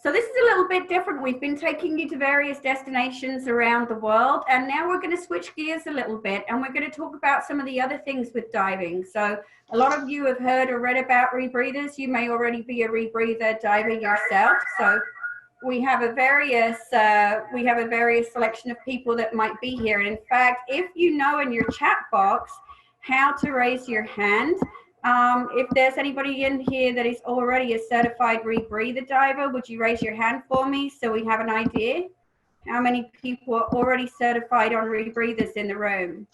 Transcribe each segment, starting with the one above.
So this is a little bit different. We've been taking you to various destinations around the world, and now we're going to switch gears a little bit, and we're going to talk about some of the other things with diving. So a lot of you have heard or read about rebreathers. You may already be a rebreather diver yourself. So we have a various selection of people that might be here. And in fact, if you know in your chat box how to raise your hand, if there's anybody in here that is already a certified rebreather diver, would you raise your hand for me so we have an idea how many people are already certified on rebreathers in the room?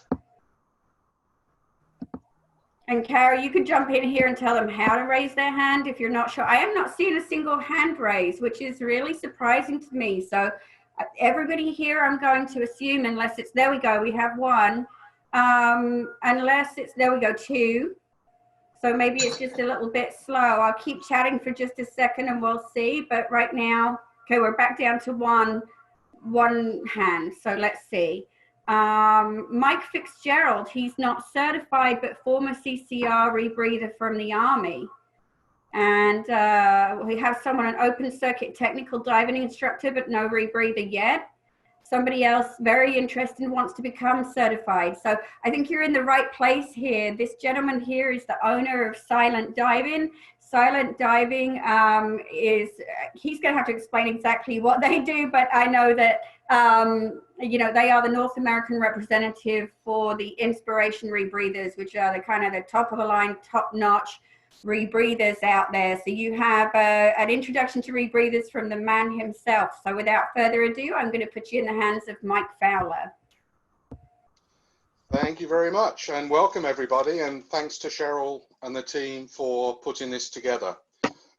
And Cara, you can jump in here and tell them how to raise their hand if you're not sure. I am not seeing a single hand raise, which is really surprising to me. So everybody here, I'm going to assume, unless it's, there we go, we have one. Unless it's, there we go, two. So maybe it's just a little bit slow. I'll keep chatting for just a second and we'll see. But right now, okay, we're back down to one hand. So let's see. Mike Fitzgerald, he's not certified, but former CCR rebreather from the Army. And we have someone, an open circuit technical diving instructor, but no rebreather yet. Somebody else very interested wants to become certified. So I think you're in the right place here. This gentleman here is the owner of Silent Diving. Silent Diving he's going to have to explain exactly what they do, but I know that, you know, they are the North American representative for the Inspiration Rebreathers, which are the kind of the top of the line, top notch rebreathers out there. So you have an introduction to rebreathers from the man himself. So without further ado, I'm going to put you in the hands of Mike Fowler. Thank you very much, and welcome everybody, and thanks to Cheryl and the team for putting this together.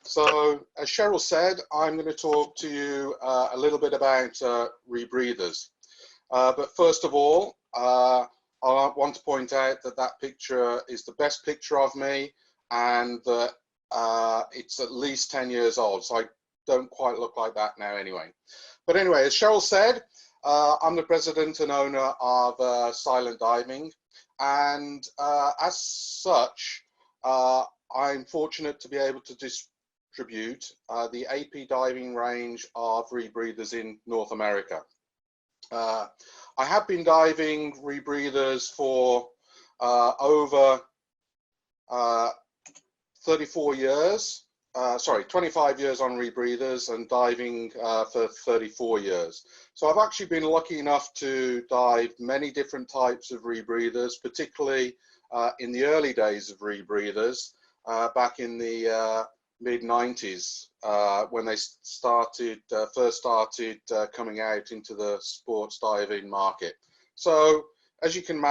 So as Cheryl said, I'm going to talk to you a little bit about rebreathers. But first of all, I want to point out that that picture is the best picture of me, and that it's at least 10 years old, so I don't quite look like that now anyway. But anyway, as Cheryl said, I'm the president and owner of Silent Diving, and as such, I'm fortunate to be able to distribute the AP diving range of rebreathers in North America. I have been diving rebreathers for over 34 years, sorry, 25 years on rebreathers, and diving for 34 years. So I've actually been lucky enough to dive many different types of rebreathers, particularly in the early days of rebreathers, back in the mid-90s, when they first started coming out into the sports diving market. So as you can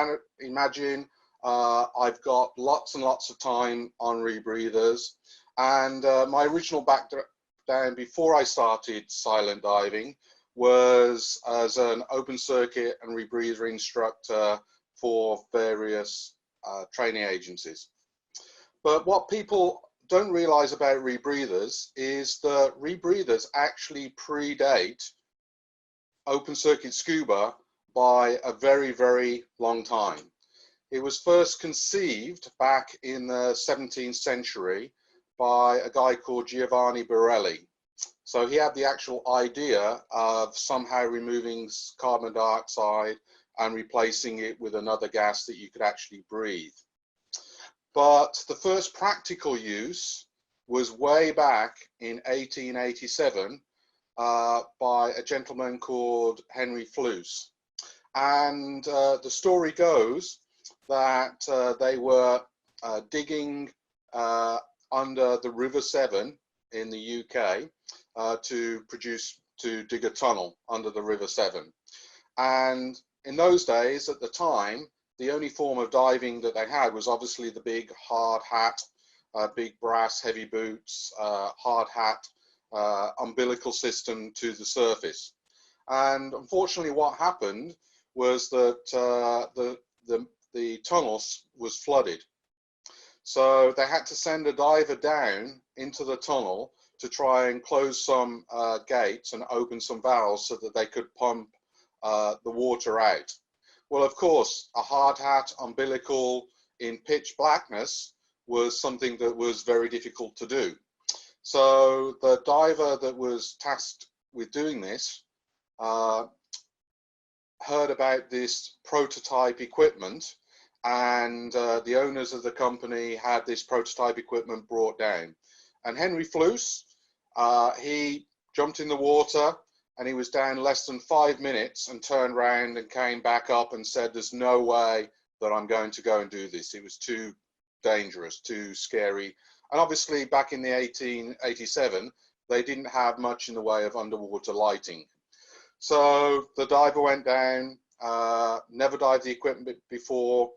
imagine, I've got lots and lots of time on rebreathers, and my original background before I started Silent Diving was as an open circuit and rebreather instructor for various training agencies. But what people don't realize about rebreathers is that rebreathers actually predate open circuit scuba by a very, very long time. It was first conceived back in the 17th century by a guy called Giovanni Borelli. So he had the actual idea of somehow removing carbon dioxide and replacing it with another gas that you could actually breathe. But the first practical use was way back in 1887 by a gentleman called Henry Fluce. And the story goes that they were digging under the River Severn in the UK to dig a tunnel under the River Severn. And in those days, at the time, the only form of diving that they had was obviously the big hard hat, big brass heavy boots, hard hat, umbilical system to the surface. And unfortunately what happened was that the tunnel was flooded. So they had to send a diver down into the tunnel to try and close some gates and open some valves so that they could pump the water out. Well, of course, a hard hat, umbilical in pitch blackness was something that was very difficult to do. So the diver that was tasked with doing this heard about this prototype equipment, and the owners of the company had this prototype equipment brought down. And Henry Fluce, he jumped in the water, and he was down less than 5 minutes and turned around and came back up and said, there's no way that I'm going to go and do this. It was too dangerous, too scary. And obviously back in the 1887, they didn't have much in the way of underwater lighting. So the diver went down, never dived the equipment before,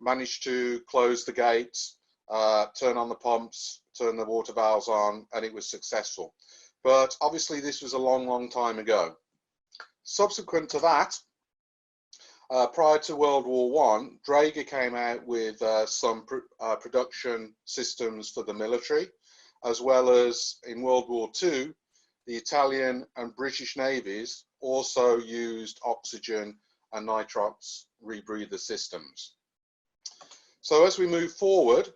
managed to close the gates, turn on the pumps, turn the water valves on, and it was successful. But obviously this was a long, long time ago. Subsequent to that, prior to World War I, Draeger came out with some production systems for the military, as well as in World War II, the Italian and British navies also used oxygen and nitrox rebreather systems. So as we move forward,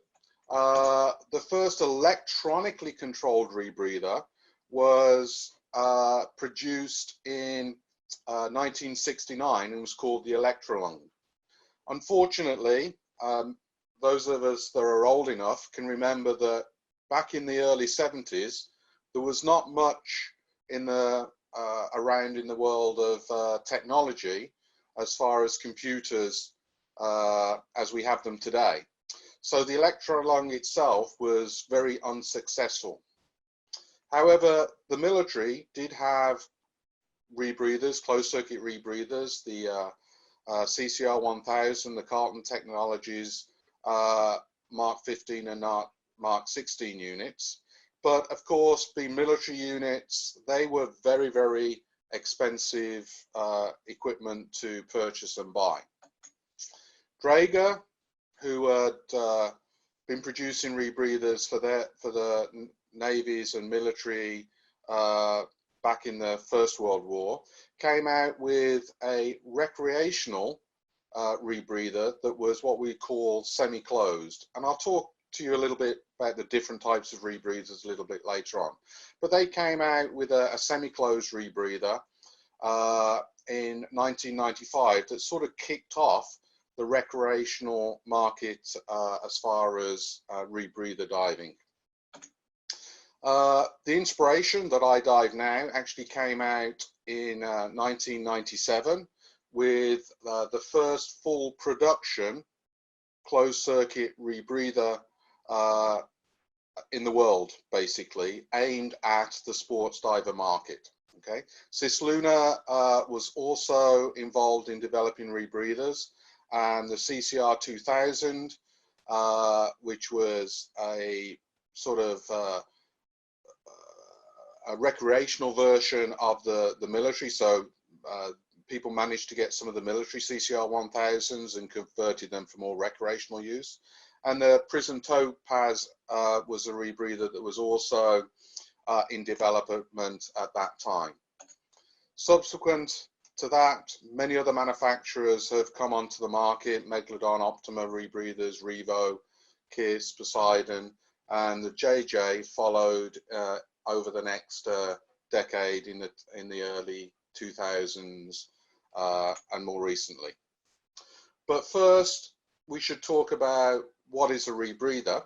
the first electronically controlled rebreather was produced in 1969 and was called the Electronically. Unfortunately, those of us that are old enough can remember that back in the early 70s, there was not much in the around in the world of technology as far as computers as we have them today. So the Electronically itself was very unsuccessful. However, the military did have rebreathers, closed circuit rebreathers, the CCR 1000, the Carlton Technologies Mark 15 and Mark 16 units. But of course, being military units, they were very, very expensive equipment to purchase and buy. Draeger, who had been producing rebreathers for the navies and military back in the First World War, came out with a recreational rebreather that was what we call semi-closed. And I'll talk to you a little bit about the different types of rebreathers a little bit later on. But they came out with a semi-closed rebreather in 1995 that sort of kicked off the recreational market as far as rebreather diving. The Inspiration that I dive now actually came out in 1997 with the first full production closed circuit rebreather in the world, basically aimed at the sports diver market. Okay, Cisluna was also involved in developing rebreathers, and the CCR 2000, which was a sort of a recreational version of the military. So people managed to get some of the military CCR 1000s and converted them for more recreational use. And the Prism Topaz was a rebreather that was also in development at that time. Subsequent to that, many other manufacturers have come onto the market: Megalodon, Optima rebreathers, Revo, Kiss, Poseidon, and the JJ followed over the next decade in the early 2000s and more recently. But first, we should talk about what is a rebreather.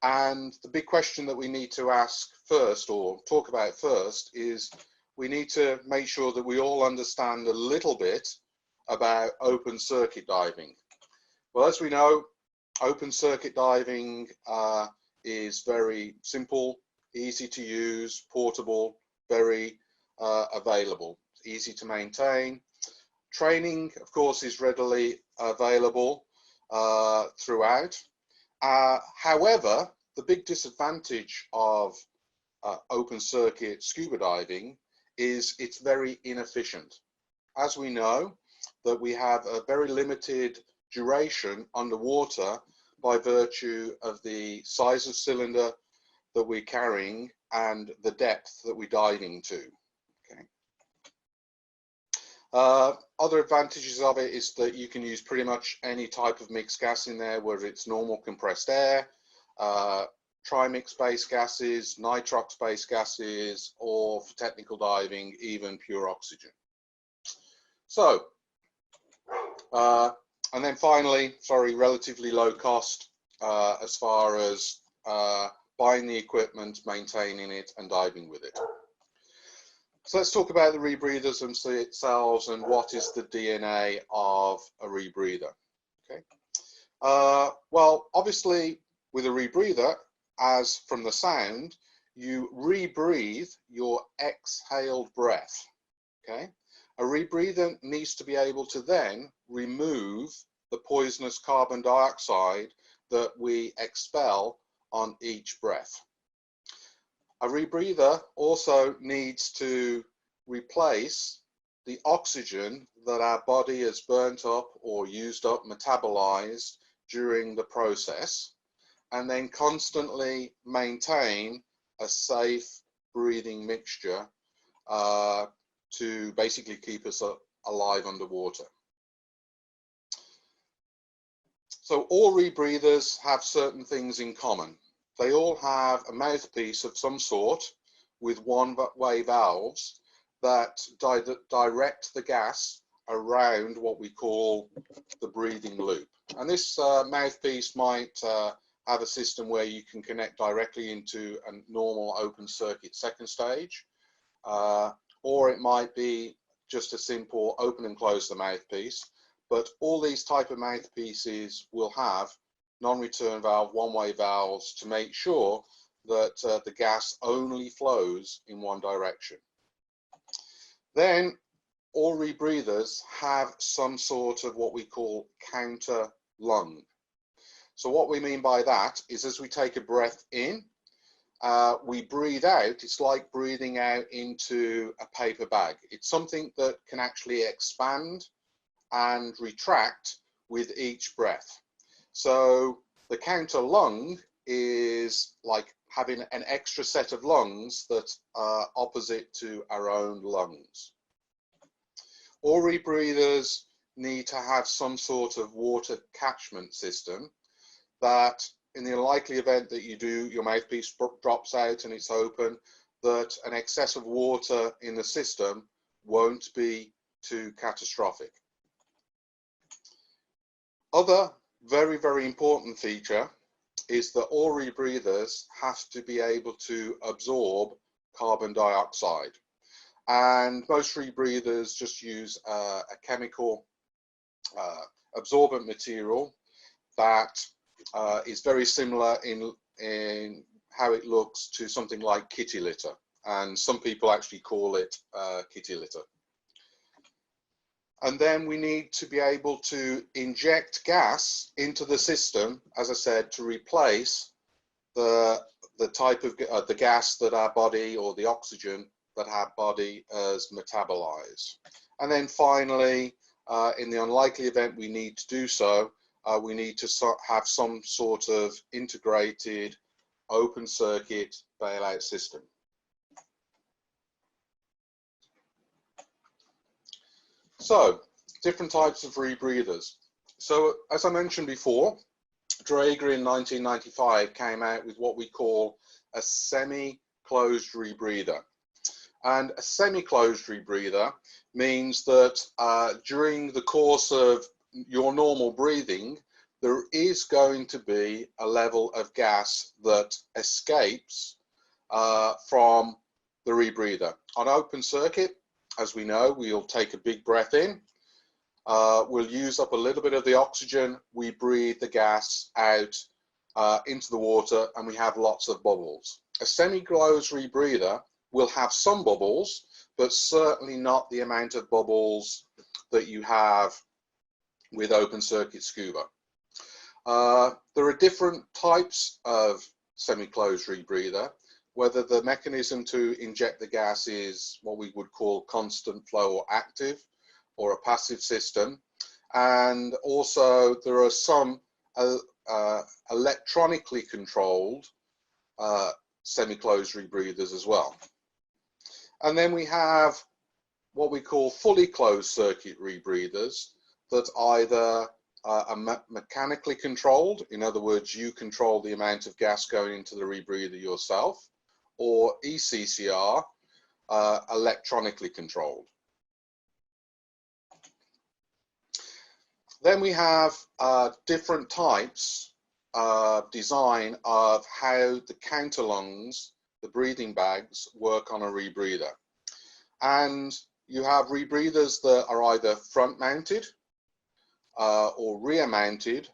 And the big question that we need to ask first, or talk about first, is we need to make sure that we all understand a little bit about open circuit diving. Well, as we know, open circuit diving is very simple, easy to use, portable, very available, easy to maintain. Training, of course, is readily available throughout. However, the big disadvantage of open circuit scuba diving is it's very inefficient. As we know, that we have a very limited duration underwater by virtue of the size of cylinder that we're carrying and the depth that we're diving to. Okay. Other advantages of it is that you can use pretty much any type of mixed gas in there, whether it's normal compressed air, Trimix-based gases, nitrox-based gases, or for technical diving, even pure oxygen. So, and then finally, sorry, relatively low cost as far as buying the equipment, maintaining it, and diving with it. So let's talk about the rebreathers themselves and what is the DNA of a rebreather. Okay. Well, obviously, with a rebreather, as from the sound, you rebreathe your exhaled breath. Okay. A rebreather needs to be able to then remove the poisonous carbon dioxide that we expel on each breath. A rebreather also needs to replace the oxygen that our body has burnt up or used up, metabolized during the process, and then constantly maintain a safe breathing mixture to basically keep us alive underwater. So all rebreathers have certain things in common. They all have a mouthpiece of some sort with one-way valves that direct the gas around what we call the breathing loop. And this mouthpiece might have a system where you can connect directly into a normal open circuit second stage, or it might be just a simple open and close the mouthpiece. But all these type of mouthpieces will have non-return valve, one-way valves to make sure that the gas only flows in one direction. Then all rebreathers have some sort of what we call counter lung. So what we mean by that is as we take a breath in, we breathe out. It's like breathing out into a paper bag. It's something that can actually expand and retract with each breath. So the counter lung is like having an extra set of lungs that are opposite to our own lungs. All rebreathers need to have some sort of water catchment system that in the unlikely event that you do, your mouthpiece drops out and it's open, that an excess of water in the system won't be too catastrophic. Other very, very important feature is that all rebreathers have to be able to absorb carbon dioxide. And most rebreathers just use a chemical absorbent material that is very similar in how it looks to something like kitty litter. And some people actually call it kitty litter. And then we need to be able to inject gas into the system, as I said, to replace the type of the gas that our body, or the oxygen that our body has metabolized. And then finally, in the unlikely event we need to do so, we need to have some sort of integrated open circuit bailout system. So, different types of rebreathers. So, as I mentioned before, Draeger in 1995 came out with what we call a semi-closed rebreather. And a semi-closed rebreather means that during the course of your normal breathing, there is going to be a level of gas that escapes from the rebreather. On open circuit, as we know, we'll take a big breath in, we'll use up a little bit of the oxygen, we breathe the gas out into the water, and we have lots of bubbles. A semi-closed rebreather will have some bubbles, but certainly not the amount of bubbles that you have with open circuit scuba. There are different types of semi-closed rebreather, whether the mechanism to inject the gas is what we would call constant flow or active, or a passive system. And also there are some electronically controlled semi-closed rebreathers as well. And then we have what we call fully closed circuit rebreathers that either mechanically controlled, in other words, you control the amount of gas going into the rebreather yourself, or eCCR, electronically controlled. Then we have different types of design of how the counterlungs, the breathing bags, work on a rebreather. And you have rebreathers that are either front mounted or rear mounted,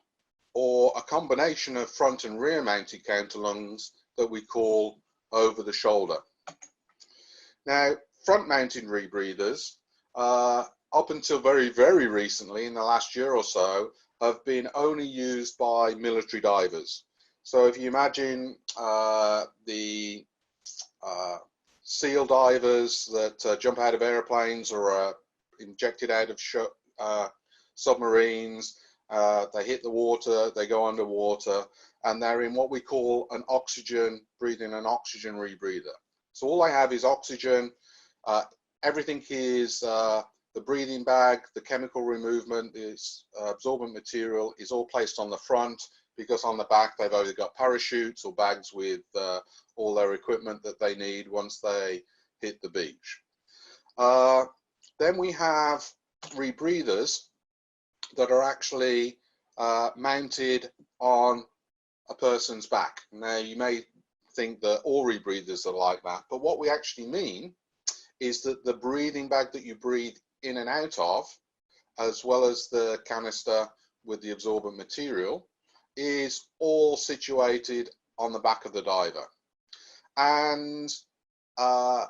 or a combination of front and rear mounted counterlungs that we call over the shoulder. Now, front mounted rebreathers, up until very, very recently, in the last year or so, have been only used by military divers. So if you imagine the SEAL divers that jump out of airplanes or are injected out of submarines, they hit the water, they go underwater, and they're in what we call an oxygen, breathing an oxygen rebreather. So all I have is oxygen, everything is the breathing bag, the chemical removement, this absorbent material is all placed on the front, because on the back they've either got parachutes or bags with all their equipment that they need once they hit the beach. Then we have rebreathers that are actually mounted on a person's back. Now, you may think that all rebreathers are like that, but what we actually mean is that the breathing bag that you breathe in and out of, as well as the canister with the absorbent material, is all situated on the back of the diver. And that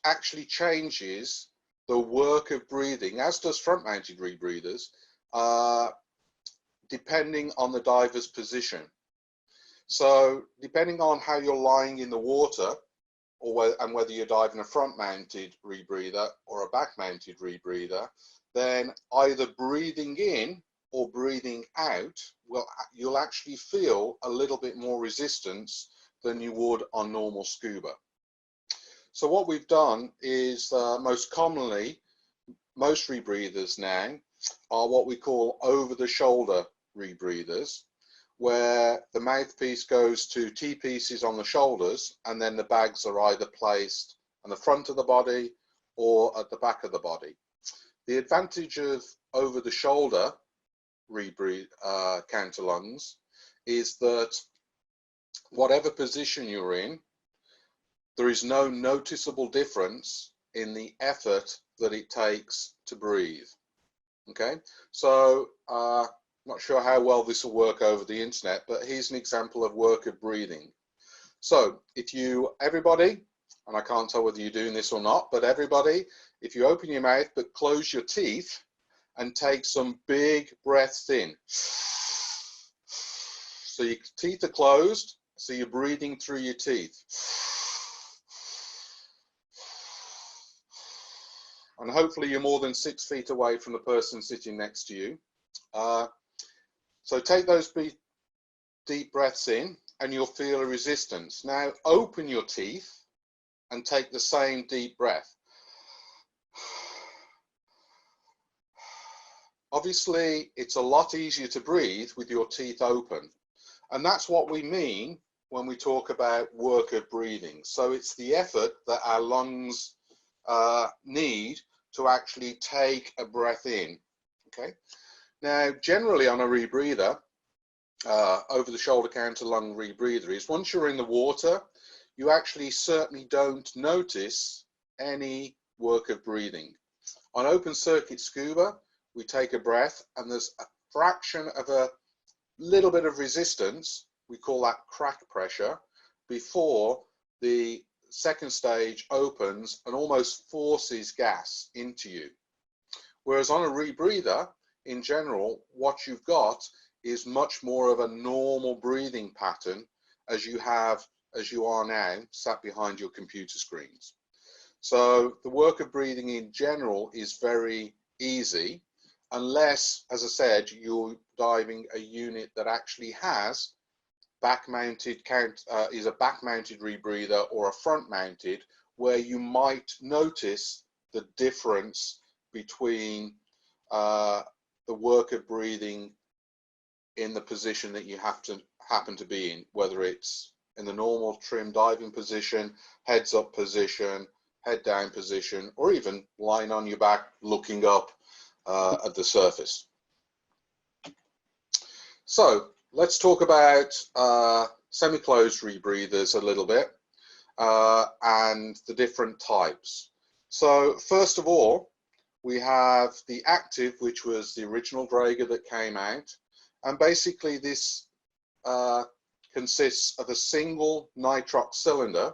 actually changes the work of breathing, as does front-mounted rebreathers, depending on the diver's position. So depending on how you're lying in the water, and whether you're diving a front-mounted rebreather or a back-mounted rebreather, then either breathing in or breathing out, you'll actually feel a little bit more resistance than you would on normal scuba. So what we've done is, most commonly, most rebreathers now are what we call over-the-shoulder rebreathers, where the mouthpiece goes to T-pieces on the shoulders, and then the bags are either placed on the front of the body or at the back of the body. The advantage of over-the-shoulder counterlungs is that whatever position you're in, there is no noticeable difference in the effort that it takes to breathe. Okay, so not sure how well this will work over the internet, but here's an example of work of breathing. So if everybody, and I can't tell whether you're doing this or not, but everybody, if you open your mouth but close your teeth and take some big breaths in. So your teeth are closed, so you're breathing through your teeth. And hopefully you're more than 6 feet away from the person sitting next to you. So take those deep breaths in and you'll feel a resistance. Now open your teeth and take the same deep breath. Obviously, it's a lot easier to breathe with your teeth open. And that's what we mean when we talk about work of breathing. So it's the effort that our lungs need to actually take a breath in. Okay. Now, generally on a rebreather, over-the-shoulder counterlung rebreather, is once you're in the water, you actually certainly don't notice any work of breathing. On open circuit scuba, we take a breath and there's a fraction of a little bit of resistance, we call that crack pressure, before the second stage opens and almost forces gas into you. Whereas on a rebreather, in general, what you've got is much more of a normal breathing pattern as you are now sat behind your computer screens. So the work of breathing in general is very easy, unless, as I said, you're diving a unit that actually has back-mounted is a back-mounted rebreather or a front-mounted, where you might notice the difference between the work of breathing in the position that you happen to be in, whether it's in the normal trim diving position, heads up position, head down position, or even lying on your back looking up at the surface. So let's talk about semi-closed rebreathers a little bit and the different types. So first of all, we have the active, which was the original Draeger that came out, and basically this consists of a single nitrox cylinder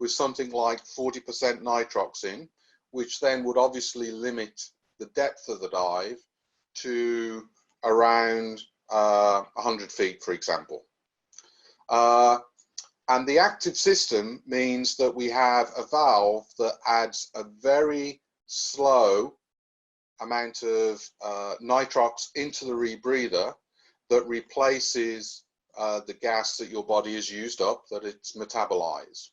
with something like 40% nitrox in, which then would obviously limit the depth of the dive to around 100 feet, for example. And the active system means that we have a valve that adds a very slow amount of nitrox into the rebreather that replaces the gas that your body has used up, that it's metabolized.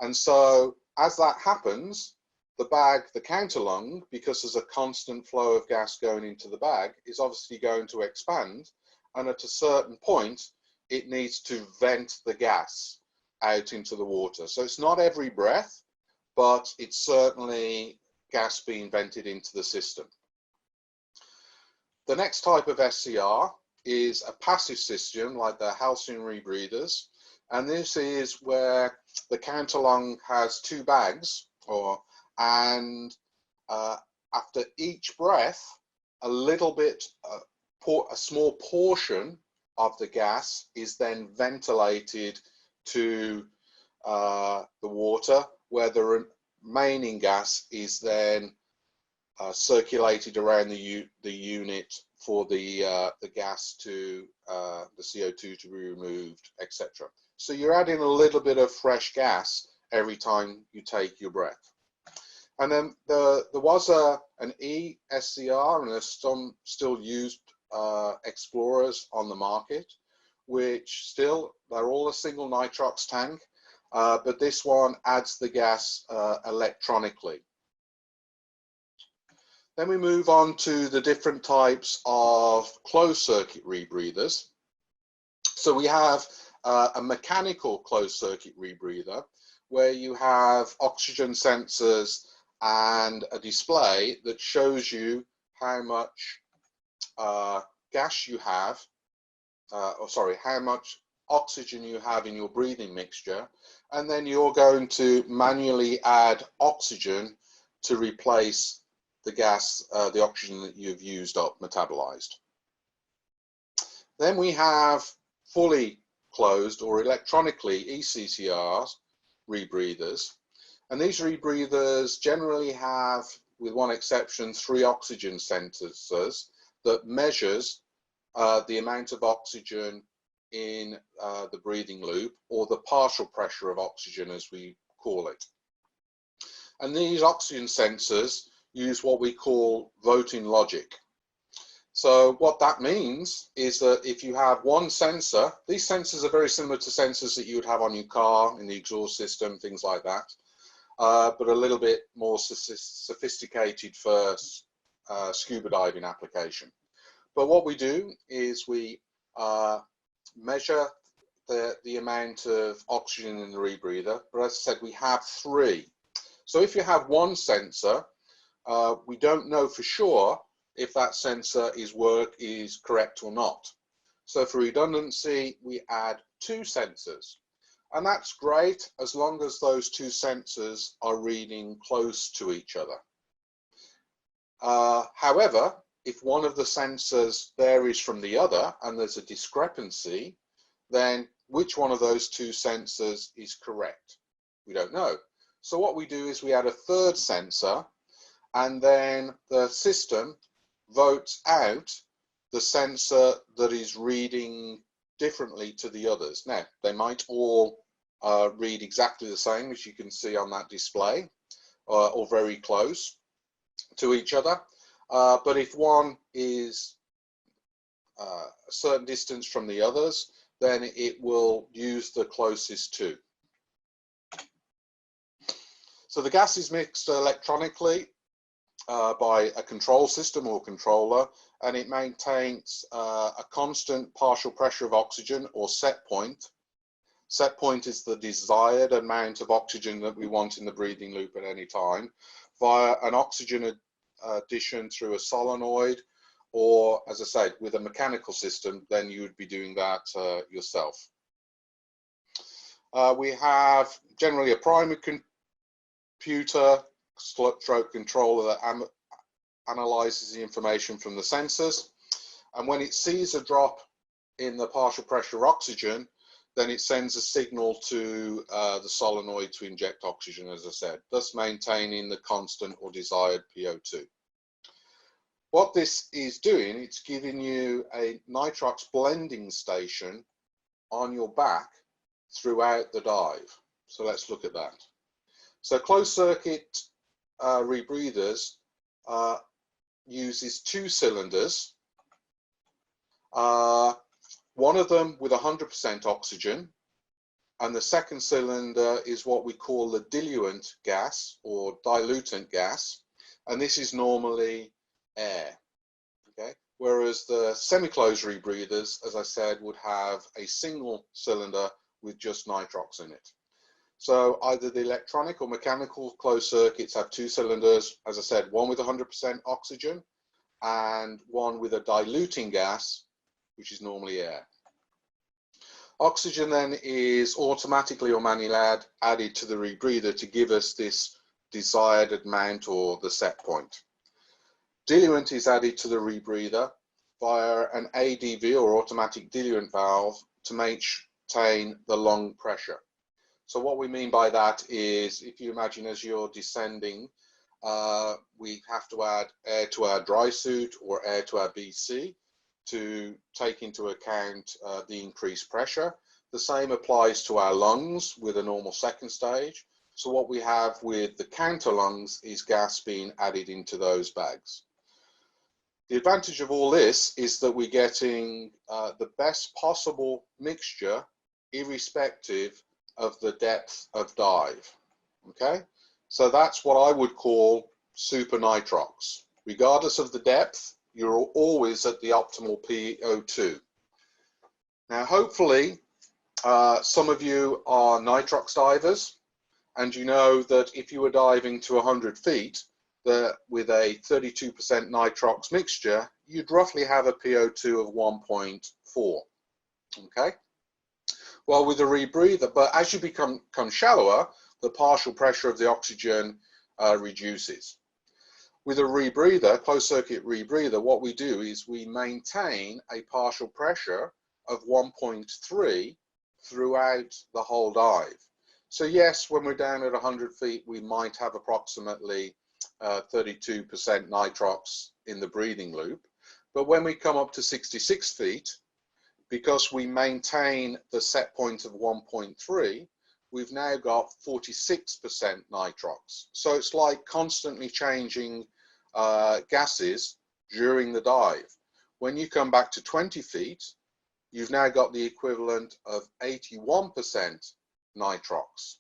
And so as that happens, the bag, the counterlung, because there's a constant flow of gas going into the bag, is obviously going to expand. And at a certain point, it needs to vent the gas out into the water. So it's not every breath, but it's certainly gas being vented into the system. The next type of SCR is a passive system like the halcyon rebreathers, and this is where the counterlung has two bags, and after each breath, a little bit, a small portion of the gas is then ventilated to the water, where the remaining gas is then circulated around the unit for the gas to the CO2 to be removed, etc. So you're adding a little bit of fresh gas every time you take your breath. And then there was an eSCR, and there's some still used explorers on the market, which still, they're all a single nitrox tank, but this one adds the gas electronically. Then we move on to the different types of closed circuit rebreathers. So we have a mechanical closed circuit rebreather where you have oxygen sensors and a display that shows you how much gas you have, how much oxygen you have in your breathing mixture, and then you're going to manually add oxygen to replace the gas, the oxygen that you've used up, metabolized. Then we have fully closed or electronically eCCR rebreathers, and these rebreathers generally have, with one exception, 3 oxygen sensors that measures the amount of oxygen in the breathing loop, or the partial pressure of oxygen as we call it. And these oxygen sensors use what we call voting logic. So what that means is that if you have one sensor, these sensors are very similar to sensors that you would have on your car, in the exhaust system, things like that, but a little bit more sophisticated for scuba diving application. But what we do is we measure the amount of oxygen in the rebreather, but as I said, we have 3. So if you have one sensor, we don't know for sure if that sensor is correct or not. So for redundancy, we add 2 sensors. And that's great as long as those 2 sensors are reading close to each other. However, if one of the sensors varies from the other and there's a discrepancy, then which one of those 2 sensors is correct? We don't know. So what we do is we add a 3rd sensor, and then the system votes out the sensor that is reading differently to the others. Now, they might all read exactly the same, as you can see on that display, or very close to each other. But if one is a certain distance from the others, then it will use the closest 2. So the gas is mixed electronically by a control system or controller, and it maintains a constant partial pressure of oxygen, or set point. Set point is the desired amount of oxygen that we want in the breathing loop at any time, via an oxygen addition through a solenoid, or, as I said, with a mechanical system, then you would be doing that yourself. We have generally a primary computer stroke controller that analyzes the information from the sensors, and when it sees a drop in the partial pressure oxygen, then it sends a signal to the solenoid to inject oxygen, as I said, thus maintaining the constant or desired PO2. What this is doing, it's giving you a nitrox blending station on your back throughout the dive. So let's look at that. So closed circuit rebreathers uses 2 cylinders, one of them with 100% oxygen, and the second cylinder is what we call the diluent gas or dilutant gas, and this is normally air. Okay, whereas the semi-closed rebreathers, as I said, would have a single cylinder with just nitrox in it. So either the electronic or mechanical closed circuits have 2 cylinders, as I said, one with 100% oxygen and one with a diluting gas, which is normally air. Oxygen then is automatically or manually added to the rebreather to give us this desired amount or the set point. Diluent is added to the rebreather via an ADV or automatic diluent valve to maintain the lung pressure. So what we mean by that is, if you imagine as you're descending, we have to add air to our dry suit or air to our BC to take into account the increased pressure. The same applies to our lungs with a normal second stage. So what we have with the counterlungs is gas being added into those bags. The advantage of all this is that we're getting the best possible mixture irrespective of the depth of dive. Okay, so that's what I would call super nitrox. Regardless of the depth, you're always at the optimal PO2. Now, hopefully, some of you are nitrox divers, and you know that if you were diving to 100 feet, with a 32% nitrox mixture, you'd roughly have a PO2 of 1.4. Okay. Well, with a rebreather, but as you become shallower, the partial pressure of the oxygen reduces. With a rebreather, closed circuit rebreather, what we do is we maintain a partial pressure of 1.3 throughout the whole dive. So yes, when we're down at 100 feet, we might have approximately 32% nitrox in the breathing loop. But when we come up to 66 feet, because we maintain the set point of 1.3, we've now got 46% nitrox. So it's like constantly changing gases during the dive. When you come back to 20 feet, you've now got the equivalent of 81% nitrox.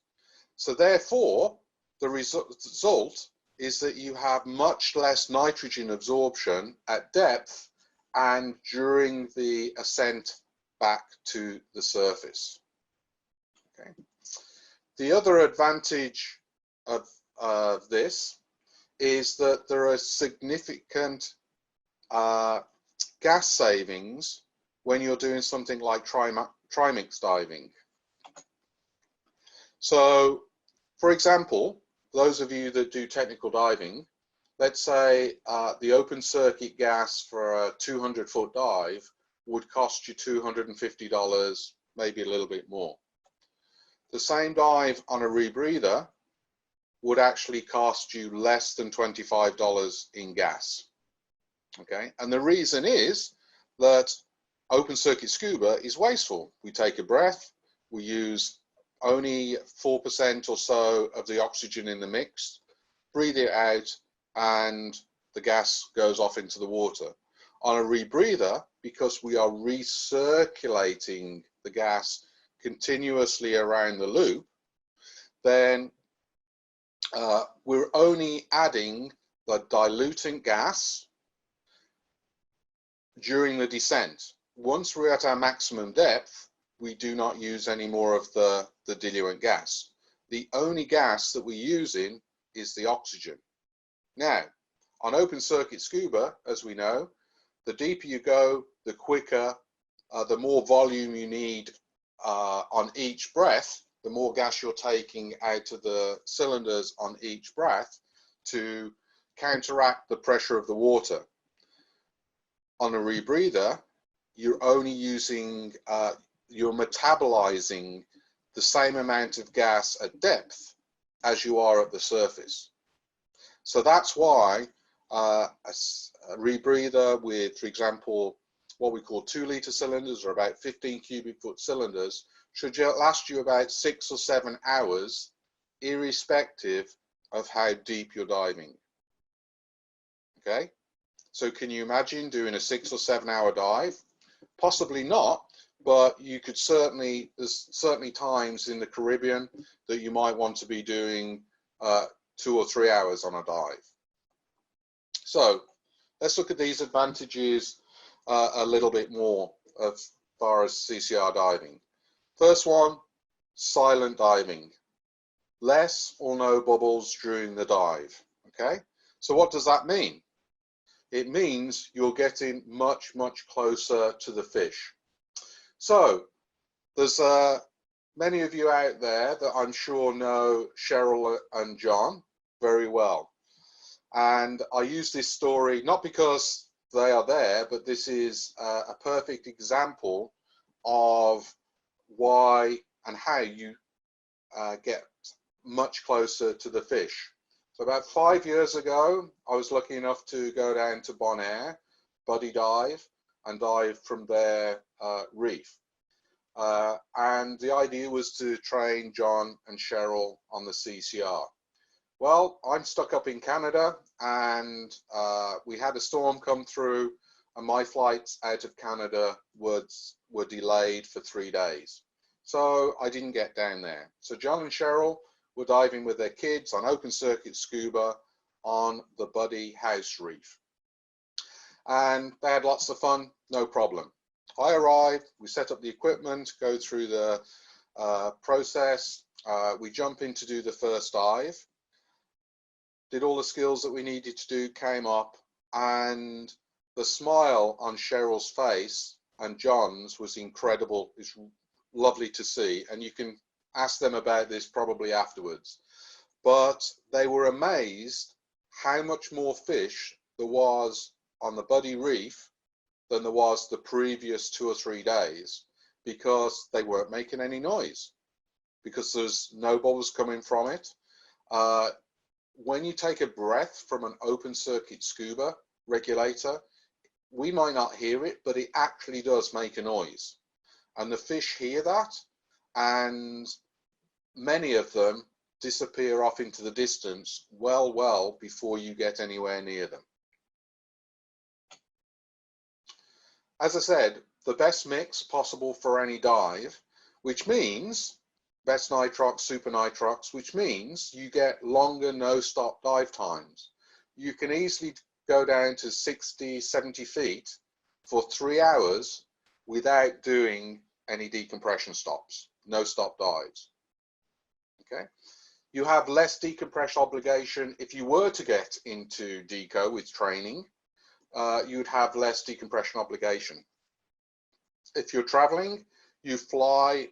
So therefore, the result is that you have much less nitrogen absorption at depth and during the ascent back to the surface. Okay. The other advantage of this is that there are significant gas savings when you're doing something like Trimix diving. So, for example, those of you that do technical diving, let's say the open circuit gas for a 200-foot dive would cost you $250, maybe a little bit more. The same dive on a rebreather would actually cost you less than $25 in gas. Okay, and the reason is that open circuit scuba is wasteful. We take a breath, we use only 4% or so of the oxygen in the mix, breathe it out, and the gas goes off into the water. On a rebreather, because we are recirculating the gas continuously around the loop, then we're only adding the diluent gas during the descent. Once we're at our maximum depth, we do not use any more of the diluent gas. The only gas that we're using is the oxygen. Now, on open circuit scuba, as we know, the deeper you go, the quicker, the more volume you need on each breath, the more gas you're taking out of the cylinders on each breath to counteract the pressure of the water. On a rebreather, you're only using, you're metabolizing the same amount of gas at depth as you are at the surface. So that's why a rebreather with, for example, what we call 2-litre cylinders, or about 15 cubic foot cylinders, should last you about 6 or 7 hours, irrespective of how deep you're diving. Okay, so can you imagine doing a 6 or 7 hour dive? Possibly not, but you could certainly, there's certainly times in the Caribbean that you might want to be doing 2 or 3 hours on a dive. So let's look at these advantages a little bit more as far as CCR diving. First one, silent diving. Less or no bubbles during the dive. Okay, so what does that mean? It means you're getting much, much closer to the fish. So there's many of you out there that I'm sure know Cheryl and John very well. And I use this story not because they are there, but this is a perfect example of why and how you get much closer to the fish. So about 5 years ago, I was lucky enough to go down to Bonaire, buddy dive, and dive from their reef. And the idea was to train John and Cheryl on the CCR. Well, I'm stuck up in Canada, and we had a storm come through, and my flights out of Canada were delayed for 3 days. So I didn't get down there. So John and Cheryl were diving with their kids on open circuit scuba on the Buddy House Reef. And they had lots of fun, no problem. I arrived, we set up the equipment, go through the process, we jump in to do the first dive, did all the skills that we needed to do, came up, and the smile on Cheryl's face and John's was incredible. It's lovely to see, and you can ask them about this probably afterwards. But they were amazed how much more fish there was on the Buddy Reef than there was the previous 2 or 3 days, because they weren't making any noise, because there's no bubbles coming from it. When you take a breath from an open circuit scuba regulator, we might not hear it, but it actually does make a noise. And the fish hear that, and many of them disappear off into the distance well before you get anywhere near them. As I said, the best mix possible for any dive, which means best nitrox, super nitrox, which means you get longer no-stop dive times. You can easily go down to 60, 70 feet for 3 hours without doing any decompression stops, no-stop dives. Okay, you have less decompression obligation. If you were to get into deco with training, you'd have less decompression obligation. If you're traveling, you fly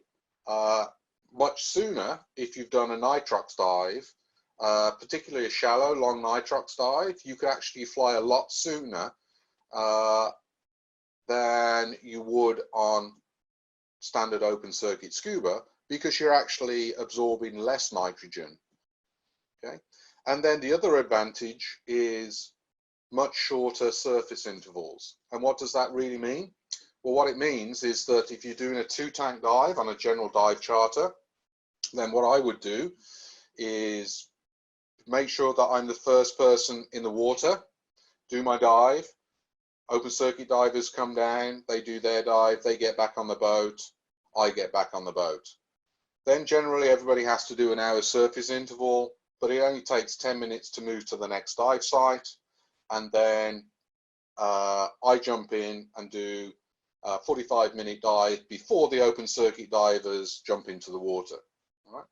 much sooner if you've done a nitrox dive, particularly a shallow, long nitrox dive. You could actually fly a lot sooner than you would on standard open circuit scuba, because you're actually absorbing less nitrogen. Okay, and then the other advantage is much shorter surface intervals. And what does that really mean? Well, what it means is that if you're doing a 2-tank dive on a general dive charter, then what I would do is make sure that I'm the first person in the water, do my dive. Open circuit divers come down, they do their dive, they get back on the boat, I get back on the boat. Then generally everybody has to do an hour surface interval, but it only takes 10 minutes to move to the next dive site. And then I jump in and do a 45-minute dive before the open circuit divers jump into the water. All right?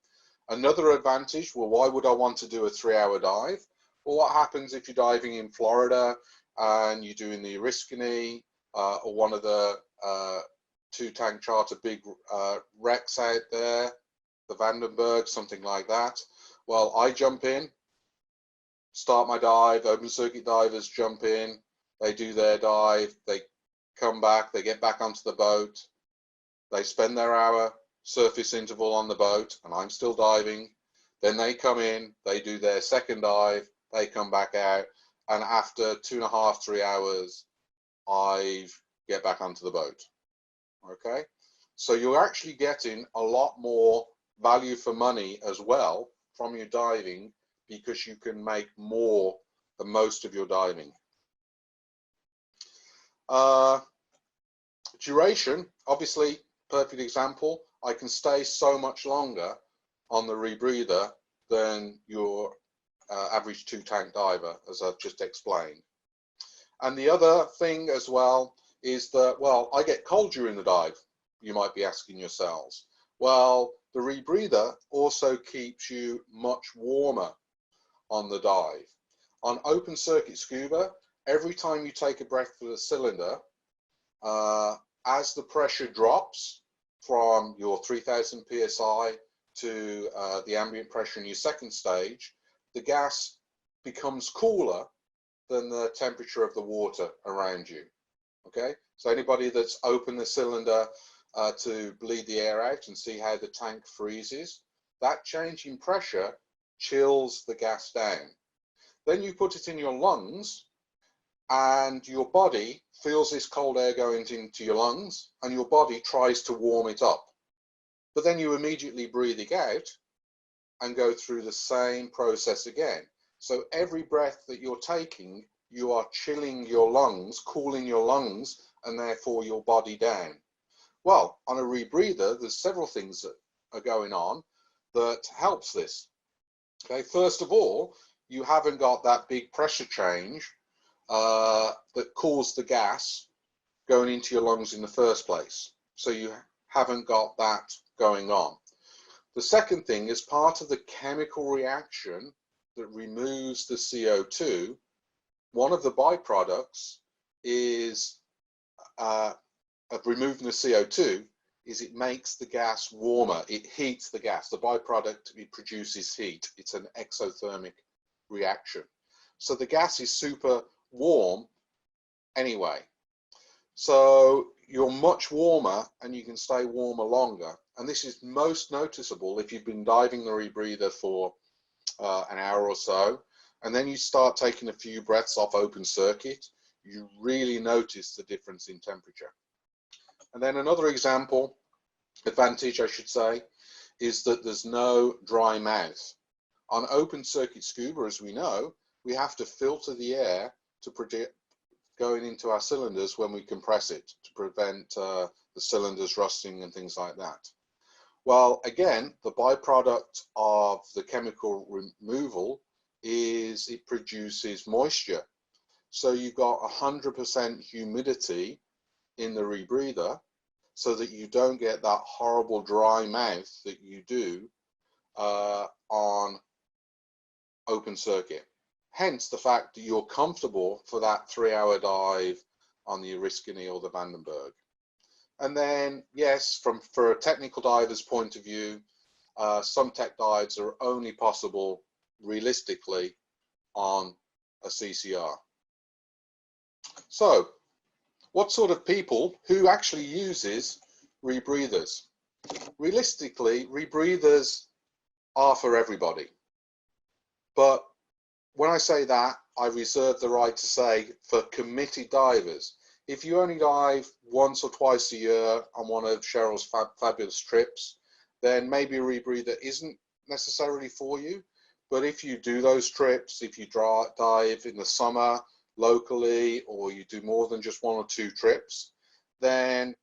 Another advantage, well, why would I want to do a 3-hour dive? Well, what happens if you're diving in Florida and you're doing the Oriskany or one of the 2-tank charter big wrecks out there, the Vandenberg, something like that? Well, I jump in, start my dive, open circuit divers jump in, they do their dive, they come back, they get back onto the boat, they spend their hour surface interval on the boat, and I'm still diving. Then they come in, they do their second dive, they come back out, and after 2.5, 3 hours, I get back onto the boat. Okay, so you're actually getting a lot more value for money as well from your diving, because you can make more the most of your diving. Duration, obviously, perfect example. I can stay so much longer on the rebreather than your average 2-tank diver, as I've just explained. And the other thing as well is that, well, I get cold during the dive, you might be asking yourselves. Well, the rebreather also keeps you much warmer on the dive. On open circuit scuba, every time you take a breath through the cylinder, as the pressure drops from your 3000 psi to the ambient pressure in your second stage, the gas becomes cooler than the temperature of the water around you. Okay, so anybody that's opened the cylinder to bleed the air out and see how the tank freezes, that change in pressure chills the gas down. Then you put it in your lungs, and your body feels this cold air going into your lungs, and your body tries to warm it up. But then you immediately breathe it out and go through the same process again. So every breath that you're taking, you are chilling your lungs, cooling your lungs, and therefore your body down. Well, on a rebreather, there's several things that are going on that helps this. Okay, first of all, you haven't got that big pressure change that cools the gas going into your lungs in the first place. So you haven't got that going on. The second thing is, part of the chemical reaction that removes the CO2, one of the byproducts is of removing the CO2 is it makes the gas warmer. It heats the gas. The byproduct, it produces heat. It's an exothermic reaction. So the gas is super warm anyway. So you're much warmer and you can stay warmer longer. And this is most noticeable if you've been diving the rebreather for an hour or so, and then you start taking a few breaths off open circuit, you really notice the difference in temperature. And then another advantage I should say, is that there's no dry mouth. On open circuit scuba, as we know, we have to filter the air to predict going into our cylinders when we compress it to prevent the cylinders rusting and things like that. Well, again, the byproduct of the chemical removal is it produces moisture. So you've got 100% humidity in the rebreather, so that you don't get that horrible dry mouth that you do on open circuit. Hence the fact that you're comfortable for that 3-hour dive on the Oriskany or the Vandenberg. And then, yes, for a technical diver's point of view, some tech dives are only possible realistically on a CCR. So, what sort of people, who actually uses rebreathers? Realistically, rebreathers are for everybody. But when I say that, I reserve the right to say for committed divers. If you only dive once or twice a year on one of Cheryl's fabulous trips, then maybe a rebreather isn't necessarily for you. But if you do those trips, if you dive in the summer locally, or you do more than just 1 or 2 trips, then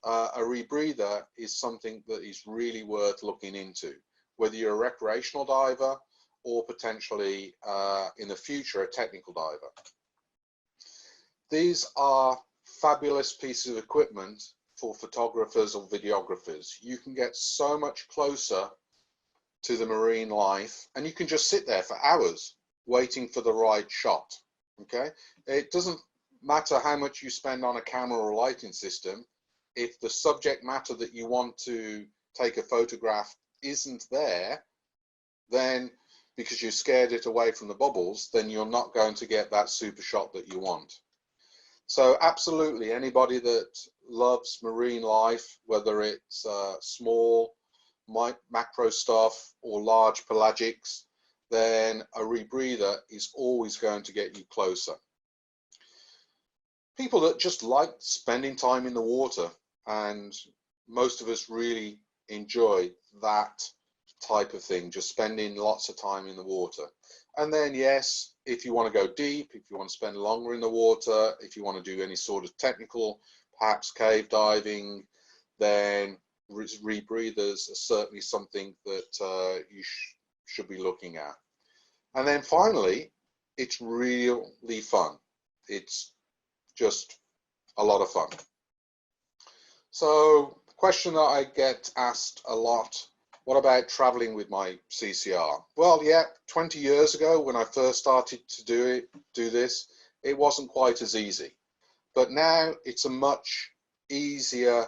a rebreather is something that is really worth looking into. Whether you're a recreational diver or potentially in the future a technical diver. These are fabulous pieces of equipment for photographers or videographers. You can get so much closer to the marine life, and you can just sit there for hours waiting for the right shot. Okay, it doesn't matter how much you spend on a camera or lighting system. If the subject matter that you want to take a photograph isn't there, then because you scared it away from the bubbles, then you're not going to get that super shot that you want. So absolutely, anybody that loves marine life, whether it's small macro stuff or large pelagics, then a rebreather is always going to get you closer. People that just like spending time in the water, and most of us really enjoy that type of thing, just spending lots of time in the water. And then yes, if you want to go deep, if you want to spend longer in the water, if you want to do any sort of technical, perhaps cave diving, then rebreathers are certainly something that you should be looking at. And then finally, it's really fun. It's just a lot of fun. So the question that I get asked a lot, what about traveling with my CCR? Well, yeah, 20 years ago when I first started to do this, it wasn't quite as easy. But now it's a much easier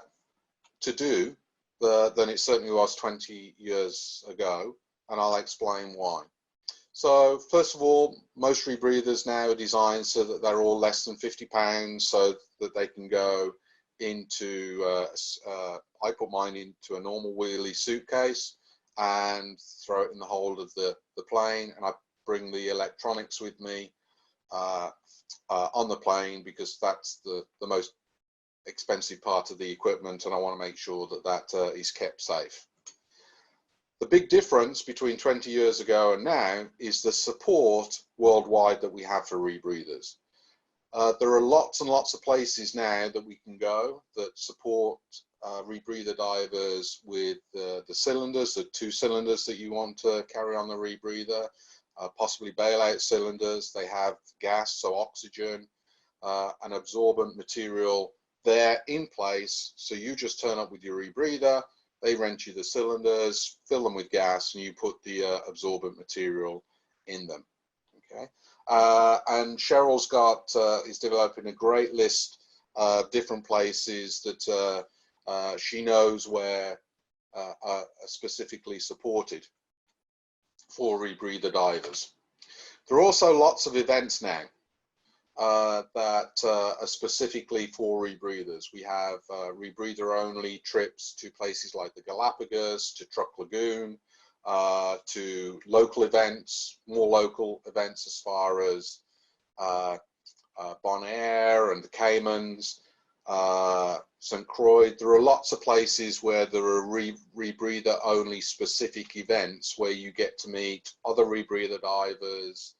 to do than it certainly was 20 years ago, and I'll explain why. So first of all, most rebreathers now are designed so that they're all less than 50 pounds, so that they can go into, I put mine into a normal wheelie suitcase and throw it in the hold of the plane, and I bring the electronics with me on the plane, because that's the most expensive part of the equipment, and I want to make sure that that is kept safe. The big difference between 20 years ago and now is the support worldwide that we have for rebreathers. There are lots and lots of places now that we can go that support rebreather divers with the cylinders, the 2 cylinders that you want to carry on the rebreather, possibly bailout cylinders. They have gas, so oxygen, an absorbent material there in place. So you just turn up with your rebreather, they rent you the cylinders, fill them with gas, and you put the absorbent material in them. Okay, and Cheryl's got is developing a great list of different places that she knows where are specifically supported for rebreather divers. There are also lots of events now that are specifically for rebreathers. We have rebreather only trips to places like the Galapagos, to Truck Lagoon, to local events, more local events as far as Bonaire and the Caymans, St. Croix. There are lots of places where there are rebreather only specific events where you get to meet other rebreather divers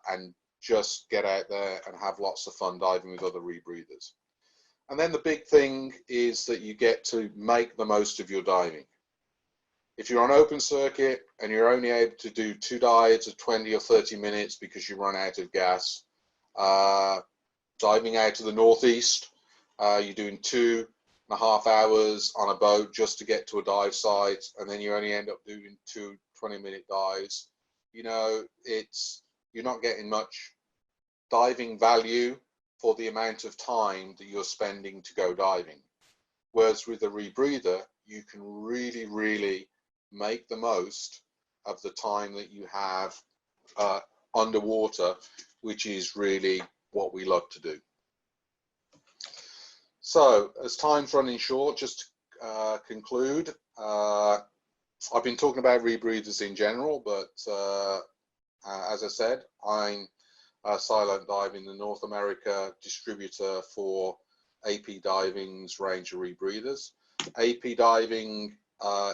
and just get out there and have lots of fun diving with other rebreathers. And then the big thing is that you get to make the most of your diving. If you're on open circuit and you're only able to do 2 dives of 20 or 30 minutes because you run out of gas, diving out to the northeast, you're doing 2.5 hours on a boat just to get to a dive site, and then you only end up doing 2 20-minute dives. You know, you're not getting much diving value for the amount of time that you're spending to go diving. Whereas with a rebreather, you can really, really make the most of the time that you have underwater, which is really what we love to do. So as time's running short, just to conclude, I've been talking about rebreathers in general, but as I said, I'm Silent Diving, the North America distributor for AP Diving's range of rebreathers. AP Diving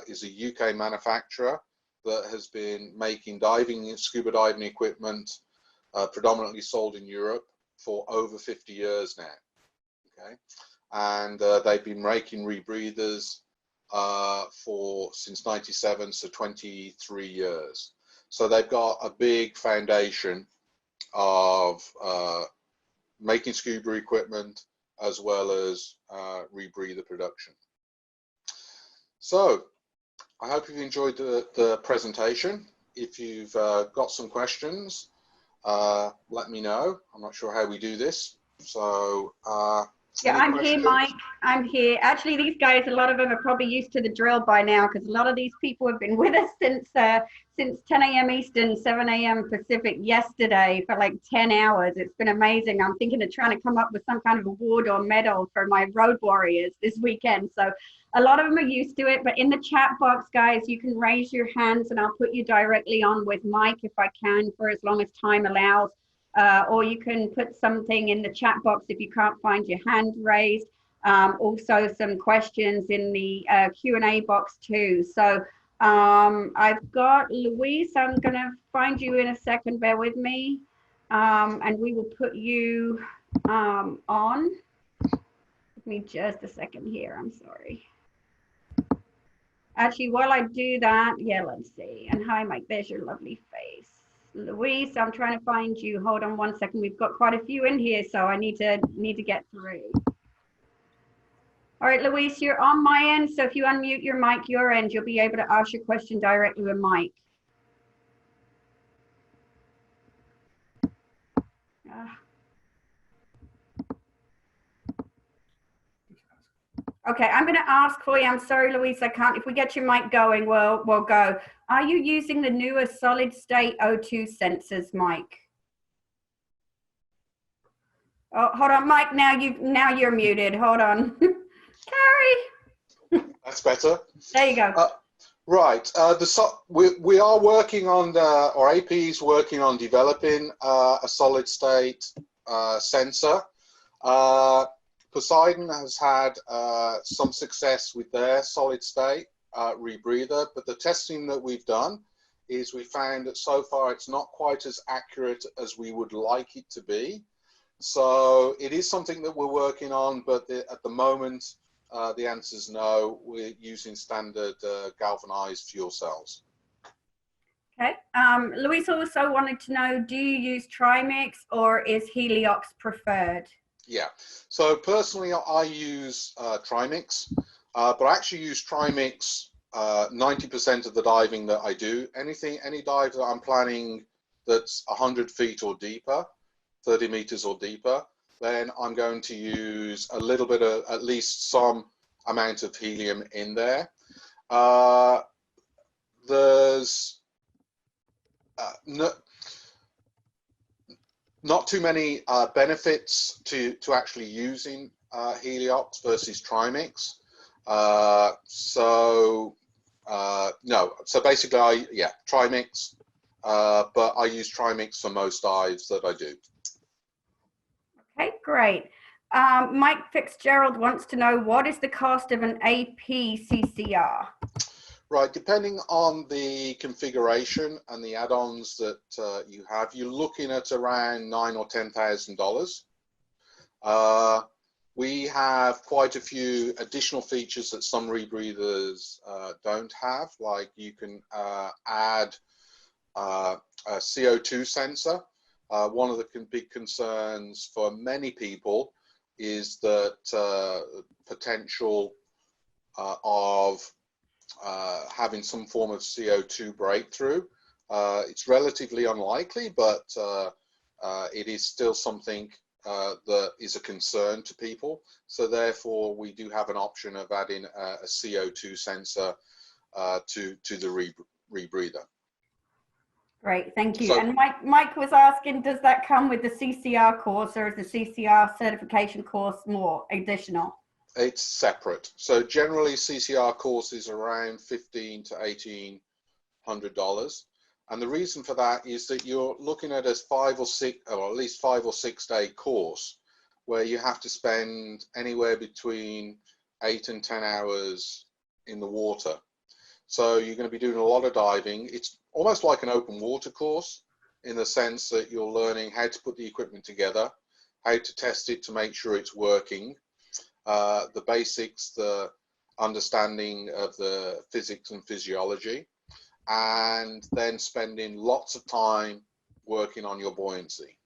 is a UK manufacturer that has been making diving and scuba diving equipment predominantly sold in Europe for over 50 years now. Okay, and they've been making rebreathers since '97, so 23 years. So they've got a big foundation of making scuba equipment as well as rebreather production. So I hope you've enjoyed the presentation. If you've got some questions, let me know. I'm not sure how we do this. So yeah, I'm here, Mike. I'm here. Actually, these guys, a lot of them are probably used to the drill by now, because a lot of these people have been with us since 10 a.m. Eastern, 7 a.m. Pacific yesterday for like 10 hours. It's been amazing. I'm thinking of trying to come up with some kind of award or medal for my road warriors this weekend. So a lot of them are used to it, but in the chat box, guys, you can raise your hands and I'll put you directly on with Mike if I can, for as long as time allows. Or you can put something in the chat box if you can't find your hand raised. Also some questions in the Q&A box too. So I've got Luis. I'm going to find you in a second. Bear with me. And we will put you on. Give me just a second here. I'm sorry. Actually, while I do that, yeah, let's see. And hi, Mike. There's your lovely face. Luis, I'm trying to find you. Hold on one second. We've got quite a few in here, so I need to get through. All right, Luis, you're on my end. So if you unmute your mic, your end, you'll be able to ask your question directly with Mike. Okay, I'm going to ask for you. I'm sorry, Luis, I can't. If we get your mic going, we'll go. Are you using the newer solid state O2 sensors, Mike? Oh, hold on, Mike. Now you're muted. Hold on, Carrie. That's better. There you go. Right. We are working on or AP is working on developing a solid state sensor. Poseidon has had some success with their solid state rebreather, but the testing that we've done is we found that so far it's not quite as accurate as we would like it to be. So it is something that we're working on, but at the moment the answer is no. We're using standard galvanized fuel cells. Okay. Luis also wanted to know, do you use Trimix or is Heliox preferred? Yeah, so personally I use Trimix, but I actually use Trimix 90% of the diving that I do. Any dive that I'm planning that's 100 feet or deeper, 30 meters or deeper, then I'm going to use a little bit of, at least some amount of helium in there. There's not too many benefits to actually using Heliox versus Trimix. No, so basically Trimix, but I use Trimix for most dives that I do. Okay, great. Mike Fitzgerald wants to know, what is the cost of an AP CCR? Right, depending on the configuration and the add-ons that you have, you're looking at around $9,000 or $10,000. We have quite a few additional features that some rebreathers don't have, like you can add a CO2 sensor. One of the big concerns for many people is that potential of having some form of CO2 breakthrough. It's relatively unlikely, but it is still something that is a concern to people. So therefore, we do have an option of adding a CO2 sensor to the rebreather. Great, thank you. So, and Mike was asking, does that come with the CCR course, or is the CCR certification course more additional? It's separate. So generally CCR course is around $1,500 to $1,800. And the reason for that is that you're looking at a 5 or 6, or at least 5 or 6 day course where you have to spend anywhere between 8 and 10 hours in the water. So you're going to be doing a lot of diving. It's almost like an open water course in the sense that you're learning how to put the equipment together, how to test it to make sure it's working, the basics, the understanding of the physics and physiology. and then spending lots of time working on your buoyancy.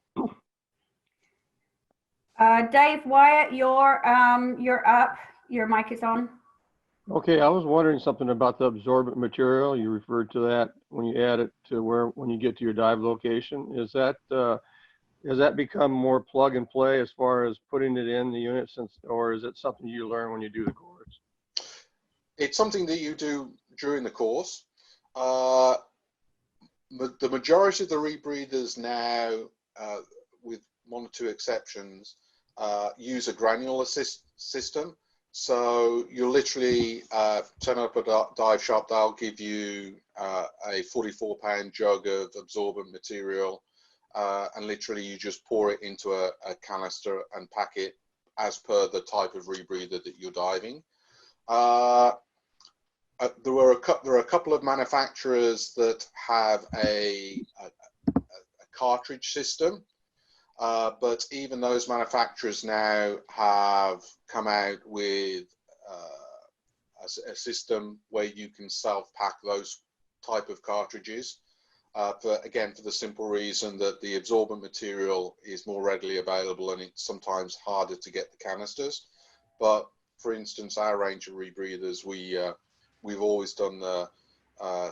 Dave, Wyatt, you're up. Your mic is on. Okay, I was wondering something about the absorbent material. You referred to that when you add it to when you get to your dive location. Is that has that become more plug and play as far as putting it in the unit, or is it something you learn when you do the course? It's something that you do during the course. The majority of the rebreathers now, with one or two exceptions, use a granular system. So you literally turn up a dive shop, they'll give you a 44-pound jug of absorbent material, and literally you just pour it into a canister and pack it as per the type of rebreather that you're diving. There are a couple of manufacturers that have a cartridge system. But even those manufacturers now have come out with a system where you can self-pack those type of cartridges. Again, for the simple reason that the absorbent material is more readily available and it's sometimes harder to get the canisters. But for instance, our range of rebreathers, we've always done the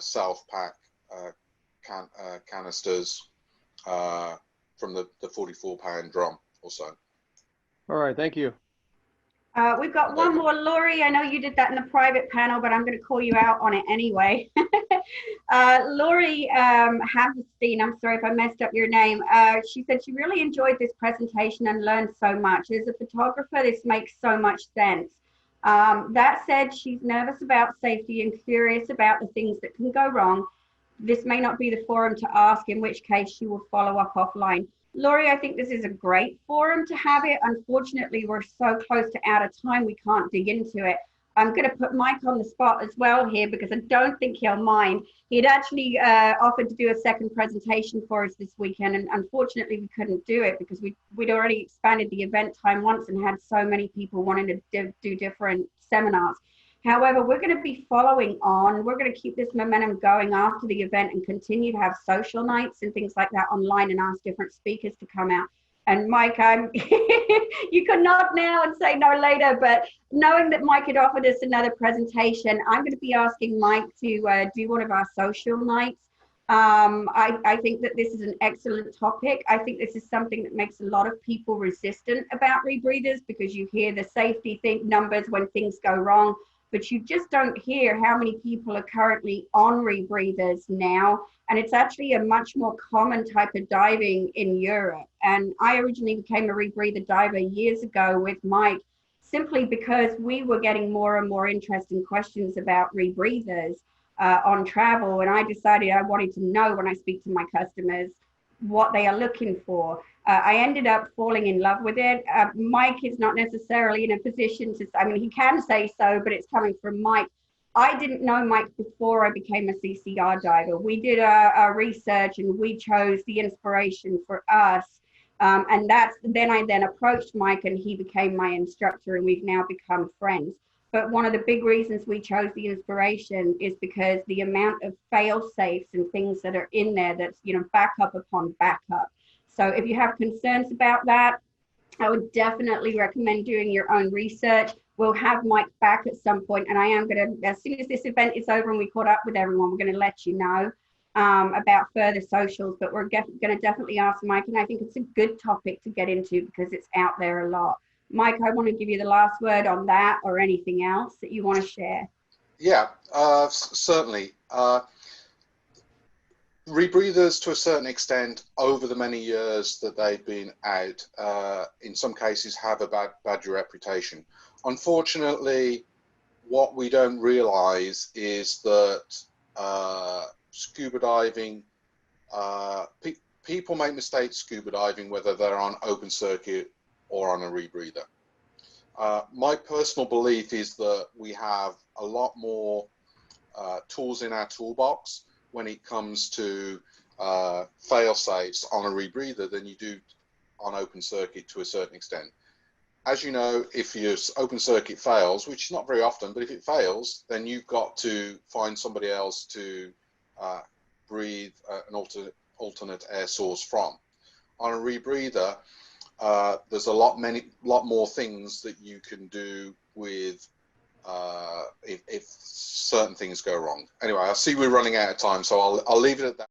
self-pack canisters from the 44-pound drum or so. All right, thank you. We've got one more, Laurie. I know you did that in the private panel, but I'm going to call you out on it anyway. Laurie Hammerstein, I'm sorry if I messed up your name. She said she really enjoyed this presentation and learned so much. As a photographer, this makes so much sense. That said, she's nervous about safety and curious about the things that can go wrong. This may not be the forum to ask, in which case she will follow up offline. Laurie, I think this is a great forum to have it. Unfortunately, we're so close to out of time, we can't dig into it. I'm going to put Mike on the spot as well here because I don't think he'll mind. He'd actually offered to do a second presentation for us this weekend, and unfortunately we couldn't do it because we'd already expanded the event time once and had so many people wanting to do different seminars. However, we're going to be following on. We're going to keep this momentum going after the event and continue to have social nights and things like that online and ask different speakers to come out. And Mike, you could nod now and say no later, but knowing that Mike had offered us another presentation, I'm going to be asking Mike to do one of our social nights. I think that this is an excellent topic. I think this is something that makes a lot of people resistant about rebreathers because you hear the safety numbers when things go wrong, but you just don't hear how many people are currently on rebreathers now. And it's actually a much more common type of diving in Europe. And I originally became a rebreather diver years ago with Mike, simply because we were getting more and more interesting questions about rebreathers on travel. And I decided I wanted to know when I speak to my customers what they are looking for. I ended up falling in love with it. Mike is not necessarily in a position to, I mean, he can say so, but it's coming from Mike. I didn't know Mike before I became a CCR diver. We did a research and we chose the Inspiration for us. And then I approached Mike and he became my instructor and we've now become friends. But one of the big reasons we chose the Inspiration is because the amount of fail safes and things that are in there that's, you know, backup upon backup. So if you have concerns about that, I would definitely recommend doing your own research. We'll have Mike back at some point, and I am going to, as soon as this event is over and we caught up with everyone, we're going to let you know about further socials, but we're going to definitely ask Mike, and I think it's a good topic to get into because it's out there a lot. Mike, I want to give you the last word on that or anything else that you want to share. Yeah, certainly. Rebreathers, to a certain extent, over the many years that they've been out, in some cases have a bad reputation. Unfortunately, what we don't realize is that scuba diving, people make mistakes scuba diving, whether they're on open circuit or on a rebreather. My personal belief is that we have a lot more tools in our toolbox when it comes to fail safes on a rebreather than you do on open circuit to a certain extent. As you know, if your open circuit fails, which is not very often, but if it fails, then you've got to find somebody else to breathe an alternate air source from. On a rebreather, there's a lot more things that you can do with if certain things go wrong. Anyway, I see we're running out of time, so I'll leave it at that.